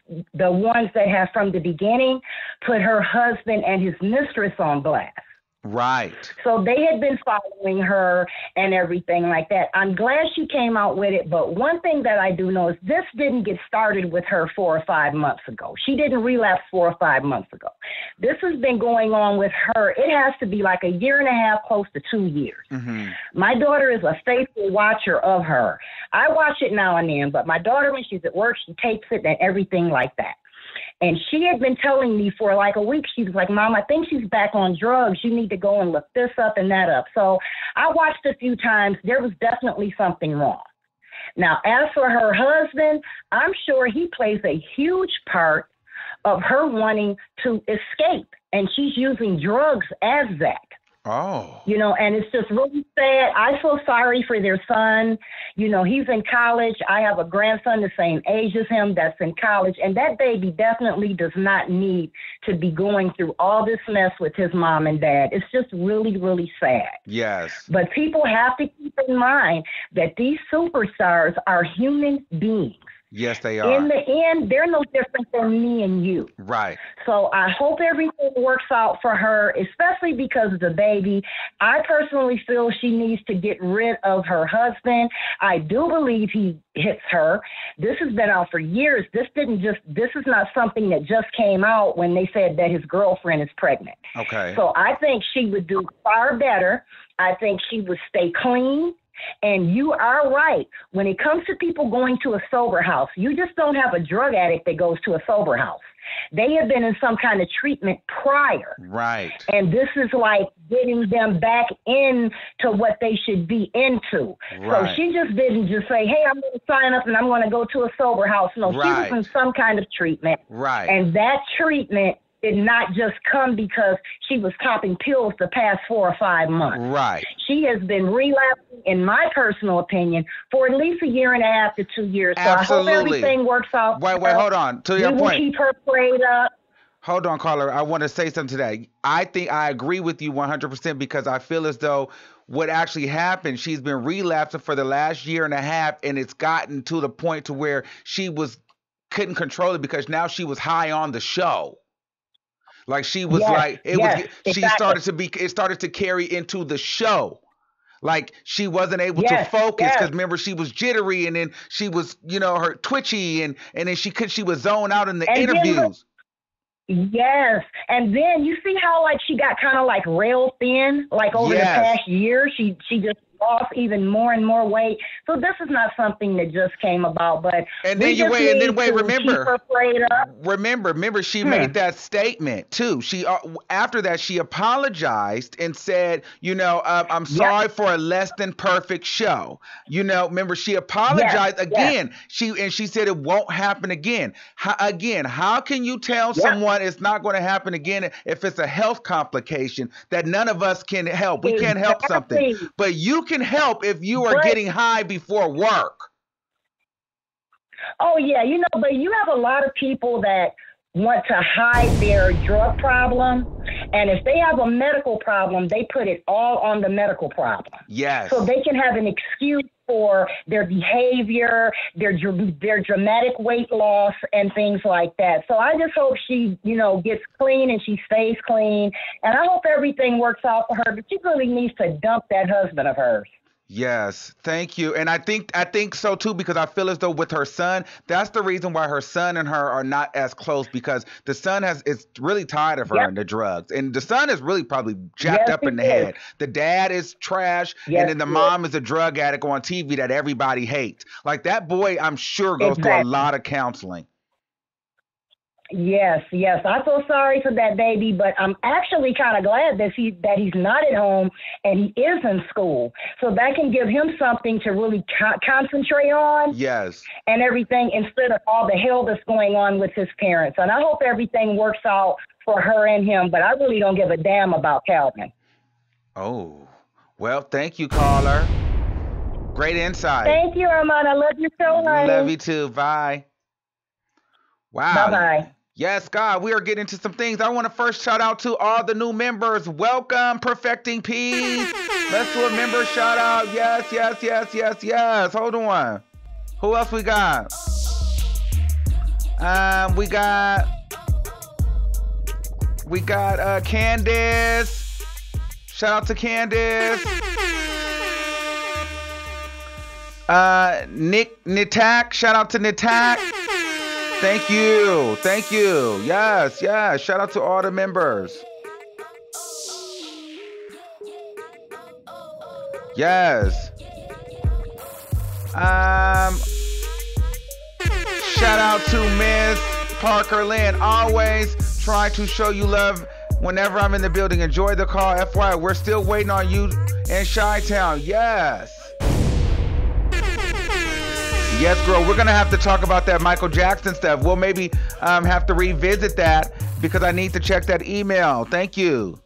from the beginning put her husband and his mistress on blast. Right. So they had been following her and everything like that. I'm glad she came out with it, but one thing that I do know is this didn't get started with her 4 or 5 months ago. She didn't relapse 4 or 5 months ago. This has been going on with her. It has to be like a year and a half, close to 2 years. Mm-hmm. My daughter is a faithful watcher of her. I watch it now and then, but my daughter, when she's at work, she tapes it and everything like that. And she had been telling me for like a week, she was like, Mom, I think she's back on drugs. You need to go and look this up and that up. So I watched a few times. There was definitely something wrong. Now, as for her husband, I'm sure he plays a huge part of her wanting to escape. And she's using drugs as that. Oh. You know, and it's just really sad. I feel sorry for their son. You know, he's in college. I have a grandson the same age as him that's in college. And that baby definitely does not need to be going through all this mess with his mom and dad. It's just really, really sad. Yes. But people have to keep in mind that these superstars are human beings. Yes, they are. In the end, they're no different than me and you. Right. So I hope everything works out for her, especially because of the baby. I personally feel she needs to get rid of her husband. I do believe he hits her. This has been out for years. This is not something that just came out when they said that his girlfriend is pregnant. Okay. So I think she would do far better. I think she would stay clean. And you are right. When it comes to people going to a sober house, you just don't have a drug addict that goes to a sober house. They have been in some kind of treatment prior. Right. And this is like getting them back into what they should be into. Right. So she just didn't just say, hey, I'm going to sign up and I'm going to go to a sober house. No, right. she was in some kind of treatment. Right. And that treatment did not just come because she was popping pills the past 4 or 5 months. Right. She has been relapsing, in my personal opinion, for at least 1.5 to 2 years. So Absolutely. I hope everything works out. Wait, hold on. To your point. We will keep her prayed up. Hold on, caller. I want to say something today. I think I agree with you 100% because I feel as though what actually happened, she's been relapsing for the last 1.5 and it's gotten to the point to where she couldn't control it because now she was high on the show. Like she was it started to carry into the show. Like she wasn't able to focus because remember she was jittery and then she was, her twitchy and then she was zoned out in the interviews. Yes. And then you see how like she got kind of like rail thin, like over the past year, she just lost even more and more weight. So this is not something that just came about, but remember she made that statement too. She after that she apologized and said, I'm sorry for a less than perfect show. Remember she apologized again. She said it won't happen again. How can you tell someone it's not going to happen again if it's a health complication that none of us can help? We can't help something, but you can help if you are getting high before work. Oh yeah, but you have a lot of people that want to hide their drug problem, and if they have a medical problem, they put it all on the medical problem. Yes. So they can have an excuse for their behavior, their dramatic weight loss, and things like that. So I just hope she, gets clean and she stays clean, and I hope everything works out for her. But she really needs to dump that husband of hers. Yes, thank you. And I think so too, because I feel as though with her son, that's the reason why her son and her are not as close, because the son is really tired of her and the drugs. And the son is really probably jacked up in the head. The dad is trash, and then the mom is a drug addict on TV that everybody hates. Like that boy, I'm sure goes through a lot of counseling. Yes. I feel sorry for that baby, but I'm actually kind of glad that he's not at home and he is in school. So that can give him something to really concentrate on. Yes. And everything instead of all the hell that's going on with his parents. And I hope everything works out for her and him, but I really don't give a damn about Calvin. Oh, well, thank you, caller. Great insight. Thank you, Armon. I love you so much. Love you too. Bye. Wow. Bye-bye. Yes, God, we are getting into some things. I want to first shout out to all the new members. Welcome, Perfecting Peace. Let's do a member shout out. Yes. Hold on. Who else we got? We got Candace. Shout out to Candace. Nitak. Shout out to Nitak. Thank you. Yes. Shout out to all the members. Yes. Shout out to Miss Parker Lynn. Always try to show you love whenever I'm in the building. Enjoy the call. FYI, we're still waiting on you in Chi-Town. Yes. Yes, girl, we're going to have to talk about that Michael Jackson stuff. We'll maybe have to revisit that because I need to check that email. Thank you.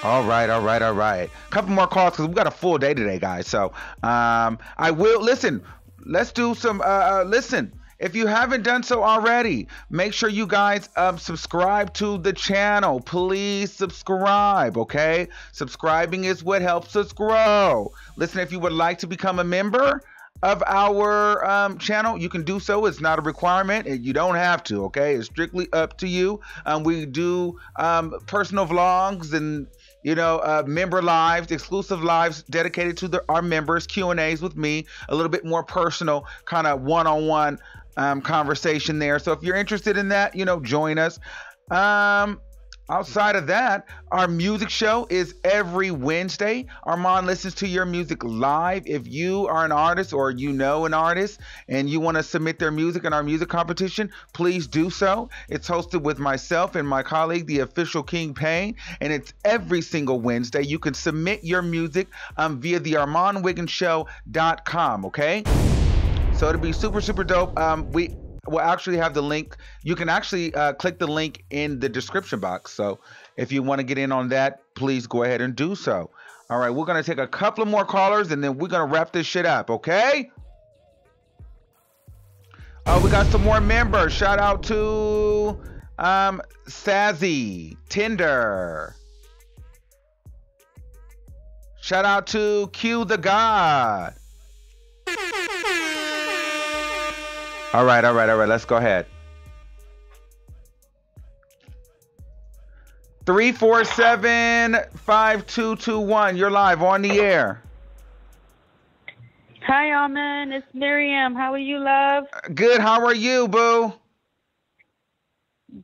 All right. Couple more calls because we've got a full day today, guys. So I will, listen, let's do some, listen. If you haven't done so already, make sure you guys subscribe to the channel. Please subscribe, okay? Subscribing is what helps us grow. Listen, if you would like to become a member of our channel, you can do so. It's not a requirement, and you don't have to, okay? It's strictly up to you. We do personal vlogs and member lives, exclusive lives dedicated to our members, Q&As with me, a little bit more personal, kind of one-on-one conversation there. So if you're interested in that, join us. Outside of that, our music show is every Wednesday. Armon listens to your music live. If you are an artist or you know an artist and you want to submit their music in our music competition, please do so. It's hosted with myself and my colleague, the official King Payne, and it's every single Wednesday. You can submit your music via the ArmonWigginsShow.com, okay? So it'll be super, super dope. We'll actually have the link. You can actually click the link in the description box. So if you want to get in on that, please go ahead and do so. All right, we're going to take a couple of more callers, and then we're going to wrap this shit up, okay? Oh, we got some more members. Shout out to Sazzy, Tinder. Shout out to Q the God. All right. Let's go ahead. 347-5221. You're live on the air. Hi, Armon. It's Miriam. How are you, love? Good. How are you, boo?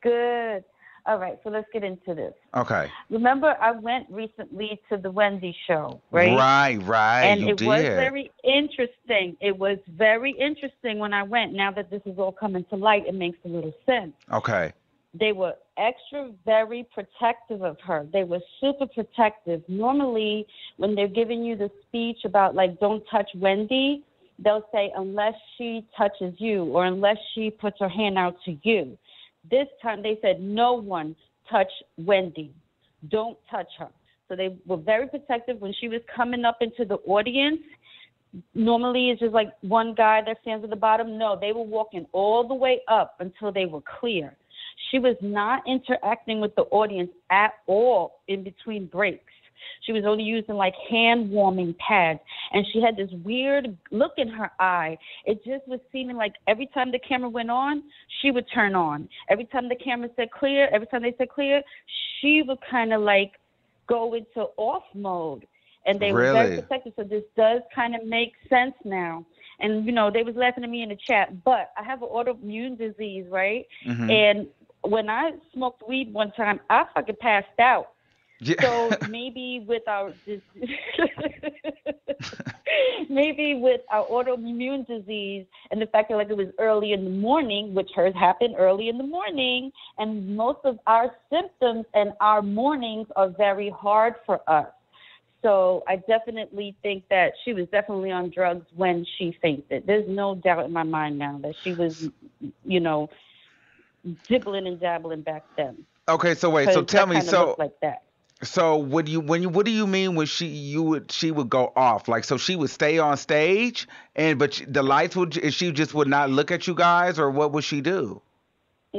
Good. All right, so let's get into this. Okay. Remember, I went recently to the Wendy show, right? Right. And you it did. was very interesting. It was very interesting when I went. Now that this is all coming to light, it makes a little sense. Okay. They were very protective of her. They were super protective. Normally, when they're giving you the speech about, like, don't touch Wendy, they'll say, unless she touches you or unless she puts her hand out to you. This time they said, no one touch Wendy. Don't touch her. So they were very protective when she was coming up into the audience. Normally it's just like one guy that stands at the bottom. No, they were walking all the way up until they were clear. She was not interacting with the audience at all in between breaks. She was only using like hand warming pads, and she had this weird look in her eye. It just was seeming like every time the camera went on, she would turn on. Every time the camera said clear, every time they said clear, she would kind of like go into off mode. And they were very protective. So this does kind of make sense now. And, you know, they was laughing at me in the chat, but I have an autoimmune disease, right? Mm-hmm. And when I smoked weed one time, I fucking passed out. Yeah. So maybe with our autoimmune disease and the fact that like it was early in the morning, which hers happened early in the morning, and most of our symptoms and our mornings are very hard for us. So I definitely think that she was definitely on drugs when she fainted. There's no doubt in my mind now that she was, you know, dibbling and dabbling back then. Okay, so wait, so tell me, so like that. So what do you mean when she would go off? Like, so she would stay on stage but the lights she just would not look at you guys, or what would she do?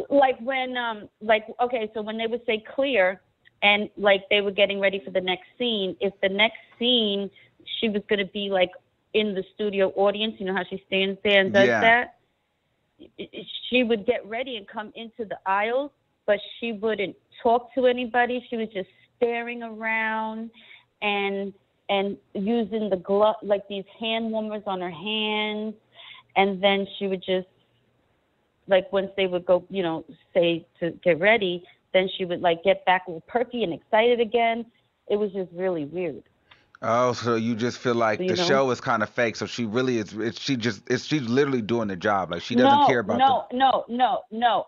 Like when okay, so when they would say clear and like they were getting ready for the next scene, if the next scene she was going to be like in the studio audience, you know how she stands there and does that? She would get ready and come into the aisles, but she wouldn't talk to anybody. She was just staring around and using the glove, like these hand warmers on her hands. And then she would just, like, once they would go, you know, say to get ready, then she would like get back all perky and excited again. It was just really weird. Oh, so you just feel like the show is kind of fake. So she really is. She's literally doing the job. Like she doesn't care about. No.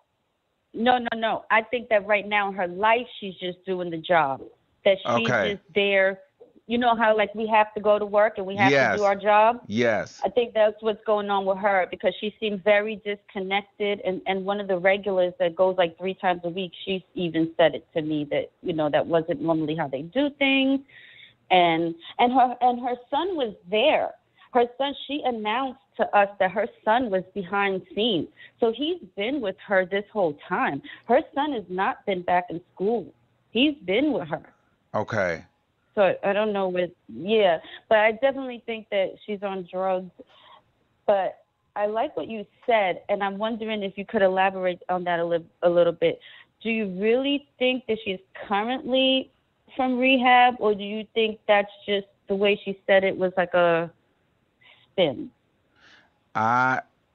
I think that right now in her life, she's just doing the job. That she's just there. You know how like we have to go to work and we have to do our job? Yes. I think that's what's going on with her because she seemed very disconnected. And one of the regulars that goes like 3 times a week, she's even said it to me that, you know, that wasn't normally how they do things. And her son was there. Her son, she announced to us that her son was behind scenes. So he's been with her this whole time. Her son has not been back in school. He's been with her. Okay. So I don't know but I definitely think that she's on drugs. But I like what you said, and I'm wondering if you could elaborate on that a little bit. Do you really think that she's currently from rehab, or do you think that's just the way she said it was like a spin?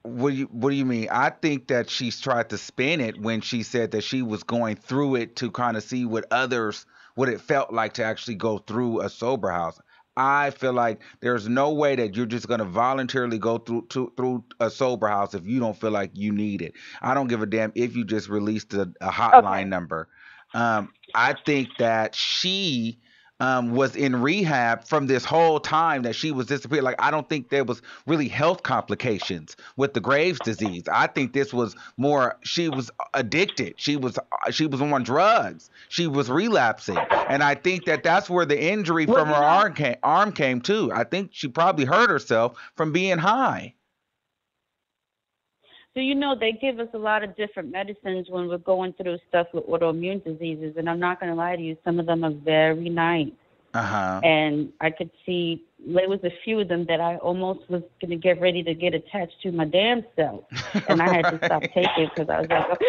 What do you mean? I think that she's tried to spin it when she said that she was going through it to kind of see what it felt like to actually go through a sober house. I feel like there's no way that you're just gonna voluntarily go through a sober house if you don't feel like you need it. I don't give a damn if you just released a hotline Okay. number. I think that she was in rehab from this whole time that she was disappeared. Like, I don't think there was really health complications with the Graves' disease. I think this was more she was addicted. She was on drugs. She was relapsing, and I think that that's where the injury Well, from her arm came too. I think she probably hurt herself from being high. so they give us a lot of different medicines when we're going through stuff with autoimmune diseases, and I'm not going to lie to you, some of them are very nice. Uh-huh. And I could see there was a few of them that I almost was going to get ready to get attached to my damn self, and I had to stop taking because I was like,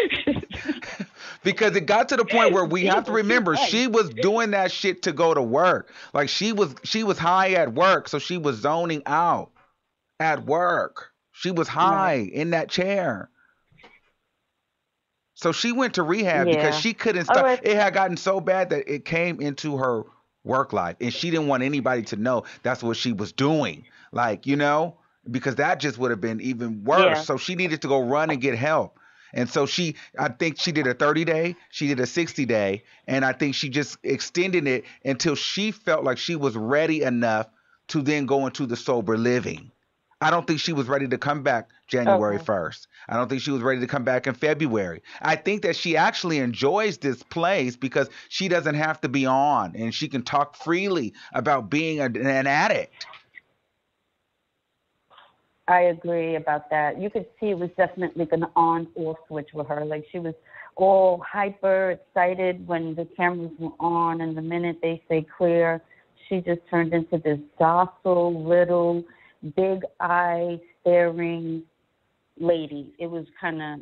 Because it got to the point where we have to Jesus, she's remember nice. she was doing that shit to go to work. Like, she was high at work, so she was zoning out at work. She was high Right. in that chair. So she went to rehab because Yeah. she couldn't All stop. right. It had gotten so bad that it came into her work life, and she didn't want anybody to know that's what she was doing. Like, because that just would have been even worse. Yeah. So she needed to go run and get help. And so I think she did a 30-day, she did a 60-day, and I think she just extended it until she felt like she was ready enough to then go into the sober living. I don't think she was ready to come back January Okay. 1st. I don't think she was ready to come back in February. I think that she actually enjoys this place because she doesn't have to be on and she can talk freely about being an addict. I agree about that. You could see it was definitely an on-off switch with her. Like, she was all hyper excited when the cameras were on, and the minute they say clear, she just turned into this docile, little, big eye staring lady. It was kind of,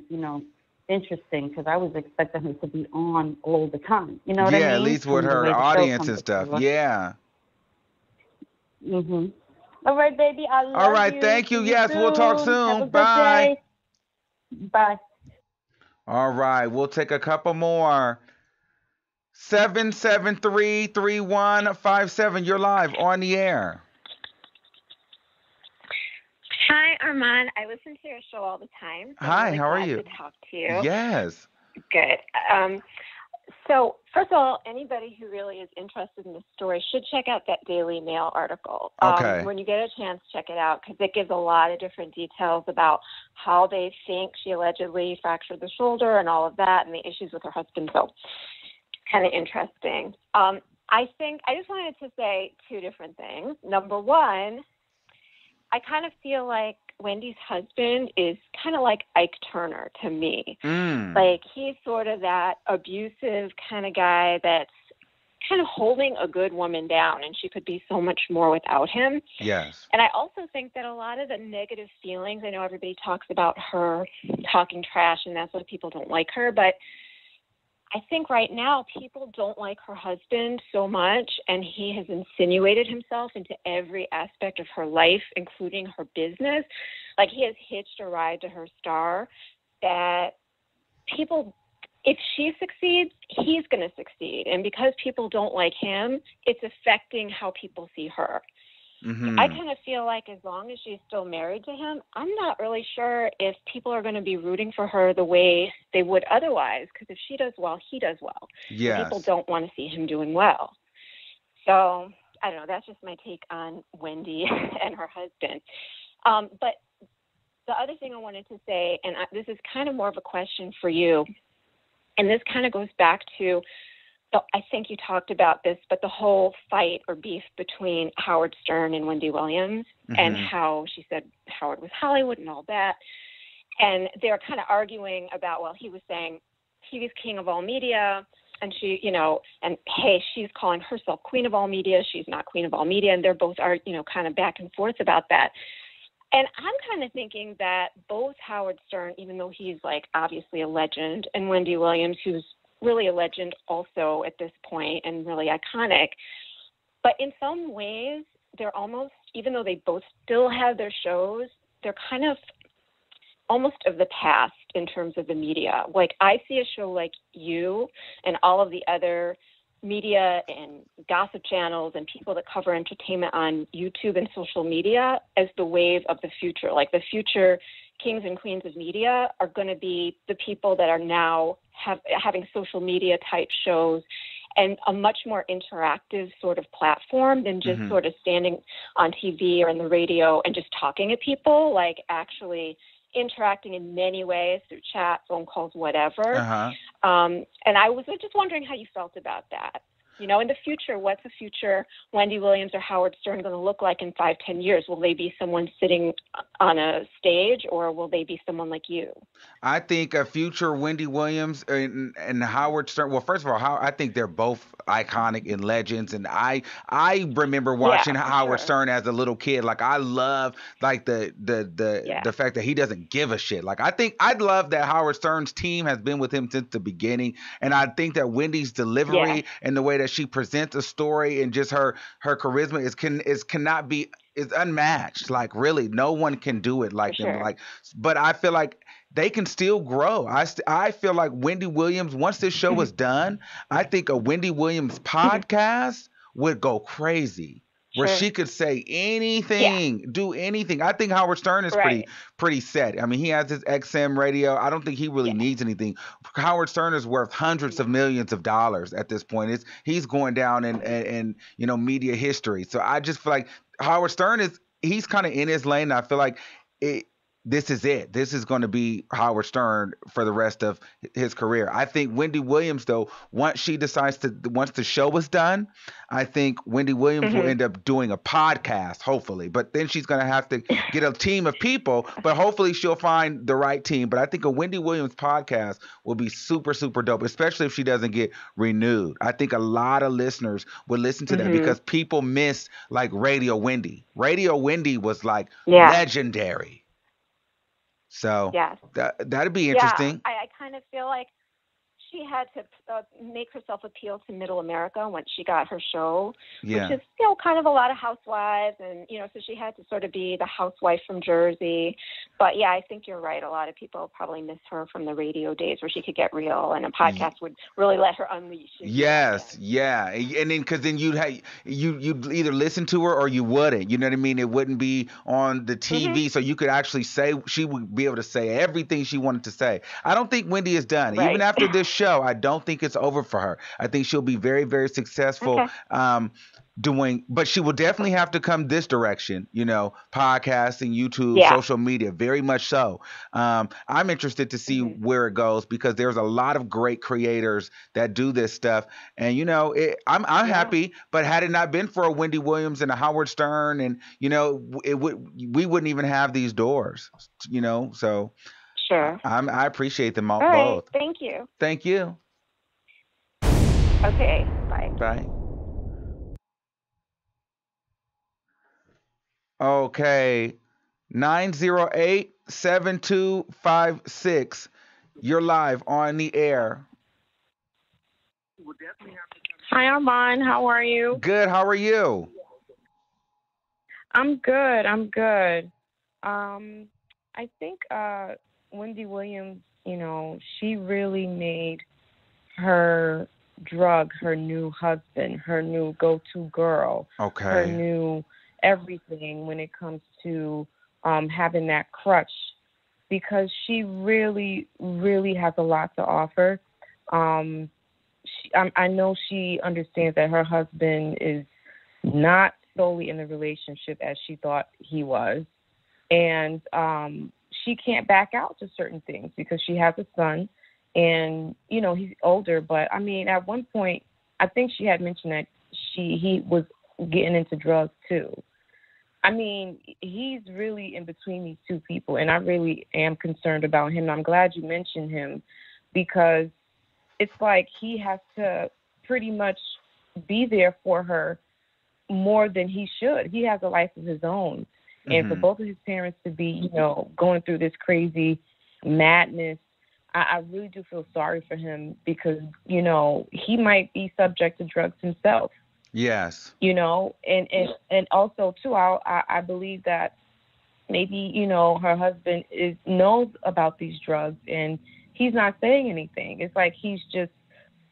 interesting because I was expecting her to be on all the time. You know what I mean? Yeah, at least with From the her way the show audience comes and stuff. across. Yeah. Mhm. All right, baby. I love All right. you. Thank See you. you Yes, we'll talk soon. Have a soon. good Bye. day. Bye. All right. We'll take a couple more. 773-3157. You're live on the air. Hi, Armon. I listen to your show all the time. So Hi, I'm really how are glad you? to talk to you. Yes. Good. So, first of all, anybody who really is interested in this story should check out that Daily Mail article. Okay. When you get a chance, check it out because it gives a lot of different details about how they think she allegedly fractured the shoulder and all of that and the issues with her husband. So, kind of interesting. I just wanted to say two different things. Number one, I kind of feel like Wendy's husband is kind of like Ike Turner to me. Like, he's sort of that abusive kind of guy that's kind of holding a good woman down, and she could be so much more without him. Yes. And I also think that a lot of the negative feelings, I know everybody talks about her talking trash, and that's why people don't like her, but I think right now people don't like her husband so much, and he has insinuated himself into every aspect of her life, including her business. Like, he has hitched a ride to her star that people, if she succeeds, he's going to succeed. And because people don't like him, it's affecting how people see her. Mm-hmm. I kind of feel like as long as she's still married to him, I'm not really sure if people are going to be rooting for her the way they would otherwise, because if she does well, he does well. Yes. And people don't want to see him doing well. So, I don't know. That's just my take on Wendy and her husband. But the other thing I wanted to say, and this is kind of more of a question for you, and this kind of goes back to I think you talked about this, but the whole fight or beef between Howard Stern and Wendy Williams, and how she said Howard was Hollywood and all that. And they're kind of arguing about, well, he was saying he was king of all media, and she, and hey, she's calling herself queen of all media. She's not queen of all media. And they're both are, kind of back and forth about that. And I'm kind of thinking that both Howard Stern, even though he's like obviously a legend, and Wendy Williams, who's really a legend also at this point and really iconic. But in some ways, they're almost, even though they both still have their shows, they're kind of almost of the past in terms of the media. Like, I see a show like you and all of the other media and gossip channels and people that cover entertainment on YouTube and social media as the wave of the future. Like, the future kings and queens of media are going to be the people that are now having social media type shows and a much more interactive sort of platform than just sort of standing on TV or in the radio and just talking to people, like actually interacting in many ways through chat, phone calls, whatever. And I was just wondering how you felt about that. You know, in the future, what's the future Wendy Williams or Howard Stern going to look like in 5-10 years? Will they be someone sitting on a stage, or will they be someone like you? I think a future Wendy Williams and Howard Stern. Well, first of all, I think they're both iconic and legends. And I remember watching Howard Stern as a little kid. Like, I love like the fact that he doesn't give a shit. Like, I love that Howard Stern's team has been with him since the beginning. And I think that Wendy's delivery and the way that she presents a story and just her charisma is unmatched. Like, really, no one can do it like them. Like, but I feel like they can still grow. I feel like Wendy Williams, once this show is done, I think a Wendy Williams podcast would go crazy. Where she could say anything, do anything. I think Howard Stern is pretty set. I mean, he has his XM radio. I don't think he really needs anything. Howard Stern is worth hundreds of millions of dollars at this point. He's going down in media history. So I just feel like Howard Stern he's kind of in his lane. I feel like this is it. This is going to be Howard Stern for the rest of his career. I think Wendy Williams, though, once the show is done, I think Wendy Williams will end up doing a podcast, hopefully. But then she's going to have to get a team of people, but hopefully she'll find the right team. But I think a Wendy Williams podcast will be super, super dope, especially if she doesn't get renewed. I think a lot of listeners would listen to that because people miss like Radio Wendy. Radio Wendy was like legendary. So that'd be interesting. I kind of feel like she had to make herself appeal to middle America when she got her show, which is, kind of a lot of housewives. And, so she had to sort of be the housewife from Jersey. But, I think you're right. A lot of people probably miss her from the radio days where she could get real, and a podcast would really let her unleash. Yes, And then because then you'd either listen to her or you wouldn't. You know what I mean? It wouldn't be on the TV, so you could actually she would be able to say everything she wanted to say. I don't think Wendy is done. Right. Even after this show, I don't think it's over for her. I think she'll be very, very successful but she will definitely have to come this direction, podcasting, YouTube, social media, very much so. I'm interested to see where it goes because there's a lot of great creators that do this stuff. And, I'm happy, but had it not been for a Wendy Williams and a Howard Stern and, we wouldn't even have these doors, so. Sure. I appreciate them all right. both. Thank you. Thank you. Okay. Bye. Bye. Okay. 908-7256. You're live on the air. Hi, Armon. How are you? Good. How are you? I'm good. I think Wendy Williams, she really made her drug her new husband, her new go-to girl, her new everything when it comes to having that crutch, because she really, really has a lot to offer. I know she understands that her husband is not solely in the relationship as she thought he was, and she can't back out to certain things because she has a son, and he's older. But I mean, at one point, I think she had mentioned that he was getting into drugs too. I mean, he's really in between these two people, and I really am concerned about him. And I'm glad you mentioned him because it's like he has to pretty much be there for her more than he should. He has a life of his own. And for both of his parents to be, going through this crazy madness, I really do feel sorry for him because, he might be subject to drugs himself. Yes. And also, too, I believe that Maybe, her husband knows about these drugs and he's not saying anything. It's like he's just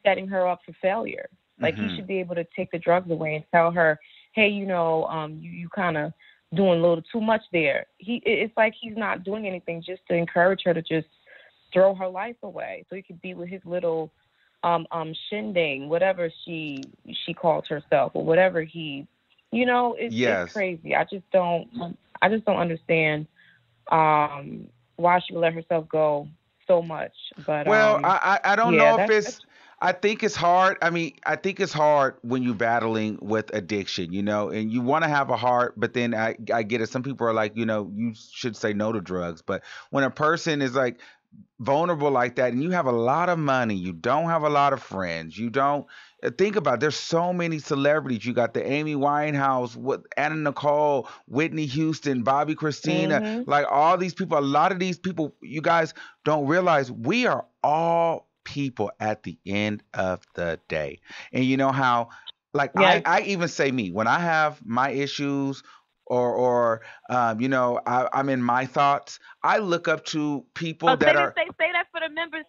setting her up for failure. Like he should be able to take the drugs away and tell her, hey, you kind of doing a little too much there. It's like he's not doing anything just to encourage her to just throw her life away so he could be with his little shindig, whatever she calls herself, or whatever it's crazy. I just don't understand why she would let herself go so much. But I don't know if it's. I think it's hard. I mean, I think it's hard when you're battling with addiction, and you want to have a heart, but then I get it. Some people are like, you should say no to drugs. But when a person is like vulnerable like that and you have a lot of money, you don't have a lot of friends, you don't think about it, there's so many celebrities. You got the Amy Winehouse, Anna Nicole, Whitney Houston, Bobby Christina, like all these people. A lot of these people, you guys don't realize we are all people at the end of the day. And you know how, like, I even say me, when I have my issues or I'm in my thoughts, I look up to people that are. Say that for the members.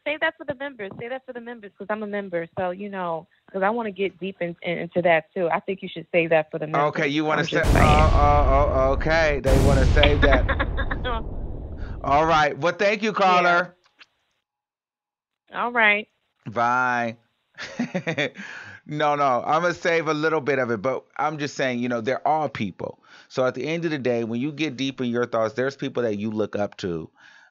Say that for the members. Say that for the members, because I'm a member. So, because I want to get deep into that too. I think you should say that for the members. Okay, you want to say? Okay. They want to save that. All right. Well, thank you, caller. Yeah. All right. Bye. No, I'm going to save a little bit of it, but I'm just saying, they're all people. So at the end of the day, when you get deep in your thoughts, there's people that you look up to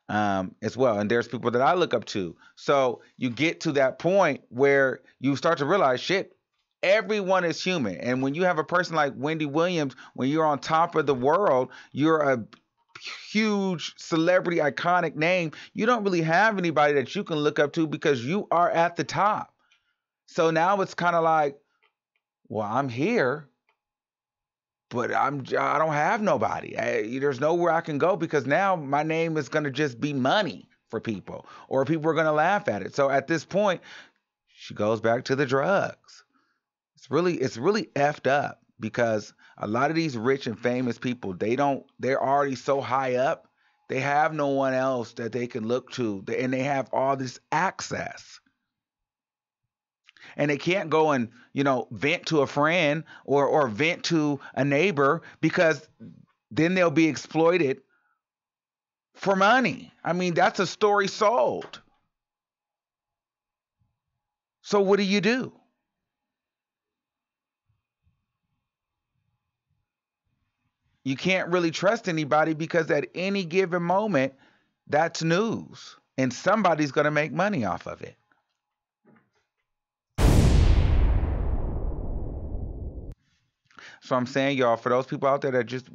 as well. And there's people that I look up to. So you get to that point where you start to realize, shit, everyone is human. And when you have a person like Wendy Williams, when you're on top of the world, you're a huge celebrity, iconic name. You don't really have anybody that you can look up to because you are at the top. So now it's kind of like, well, I'm here, but I don't have nobody. There's nowhere I can go because now my name is going to just be money for people, or people are going to laugh at it. So at this point, she goes back to the drugs. It's really effed up because a lot of these rich and famous people, they're already so high up. They have no one else that they can look to, and they have all this access. And they can't go and, vent to a friend or vent to a neighbor because then they'll be exploited for money. I mean, that's a story sold. So what do? You can't really trust anybody because at any given moment, that's news. And somebody's going to make money off of it. So I'm saying, y'all, for those people out there that just,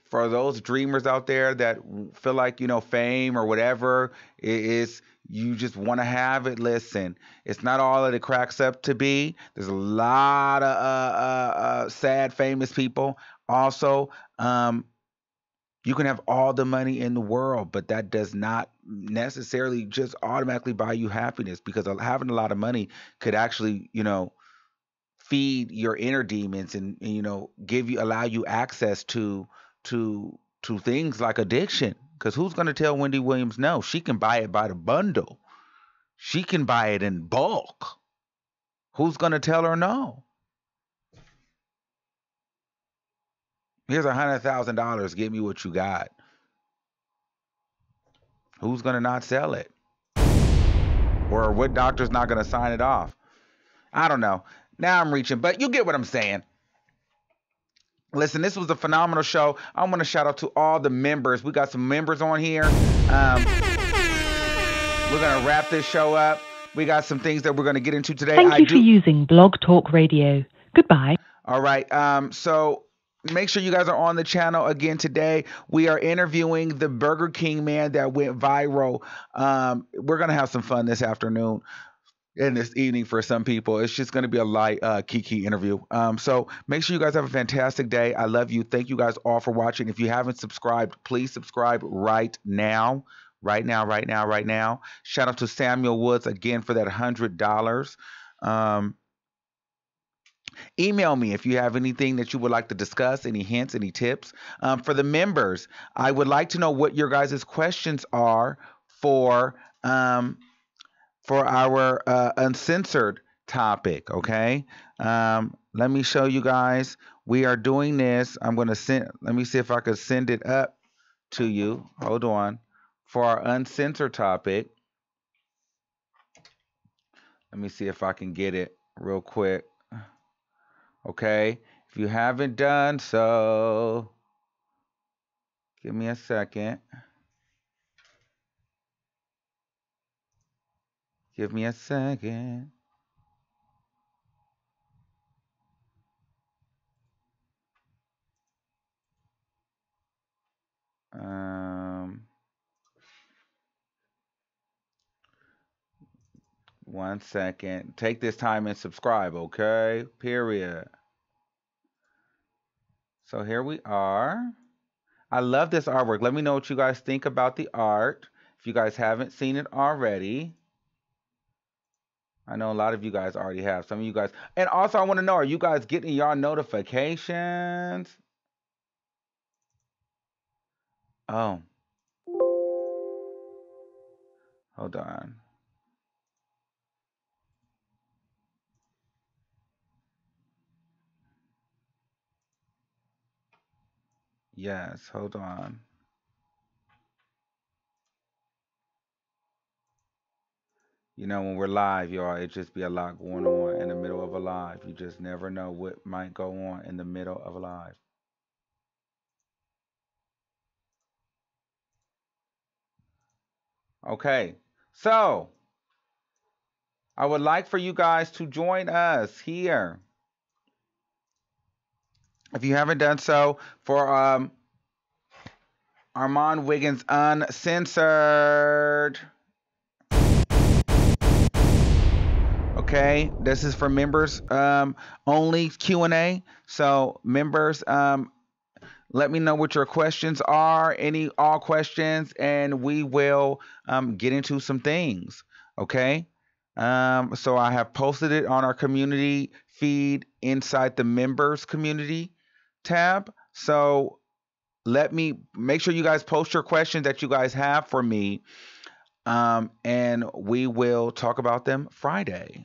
for those dreamers out there that feel like, fame or whatever is, you just want to have it. Listen, it's not all that it cracks up to be. There's a lot of sad, famous people. Also, you can have all the money in the world, but that does not necessarily just automatically buy you happiness, because having a lot of money could actually, feed your inner demons and allow you access to things like addiction. Because who's going to tell Wendy Williams no? She can buy it by the bundle. She can buy it in bulk. Who's going to tell her no? Here's $100,000. Give me what you got. Who's going to not sell it? Or what doctor's not going to sign it off? I don't know. Now I'm reaching, but you get what I'm saying. Listen, this was a phenomenal show. I want to shout out to all the members. We got some members on here. We're going to wrap this show up. We got some things that we're going to get into today. Thank you for using Blog Talk Radio. Goodbye. All right. So make sure you guys are on the channel again today. We are interviewing the Burger King man that went viral. We're going to have some fun this afternoon and this evening for some people. It's just going to be a light Kiki interview. So make sure you guys have a fantastic day. I love you. Thank you guys all for watching. If you haven't subscribed, please subscribe right now. Right now. Shout out to Samuel Woods again for that $100. Email me if you have anything that you would like to discuss, any hints, any tips. For the members, I would like to know what your guys' questions are for our uncensored topic, okay? Let me show you guys. We are doing this. I'm going to send, let me see if I could send it up to you. Hold on. For our uncensored topic, let me see if I can get it real quick. Okay, if you haven't done so, give me a second. Give me a second. One second. Take this time and subscribe, okay? Period. So here we are. I love this artwork. Let me know what you guys think about the art. If you guys haven't seen it already. I know a lot of you guys already have. Some of you guys. And also I want to know, are you guys getting your notifications? Oh. Hold on. Yes, hold on. You know, when we're live, y'all, it just be a lot going on in the middle of a live. You just never know what might go on in the middle of a live. Okay, so I would like for you guys to join us here. If you haven't done so, for Armon Wiggins Uncensored. Okay, this is for members only Q&A. So members, let me know what your questions are, all questions, and we will get into some things. Okay. So I have posted it on our community feed inside the members community tab. So let me make sure you guys post your questions that you guys have for me. And we will talk about them Friday.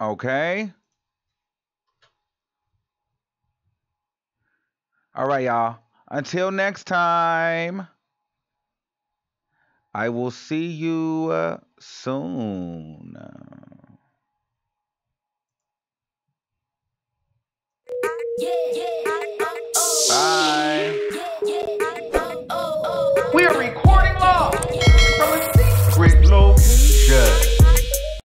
Okay. All right, y'all. Until next time, I will see you soon. Yeah, yeah.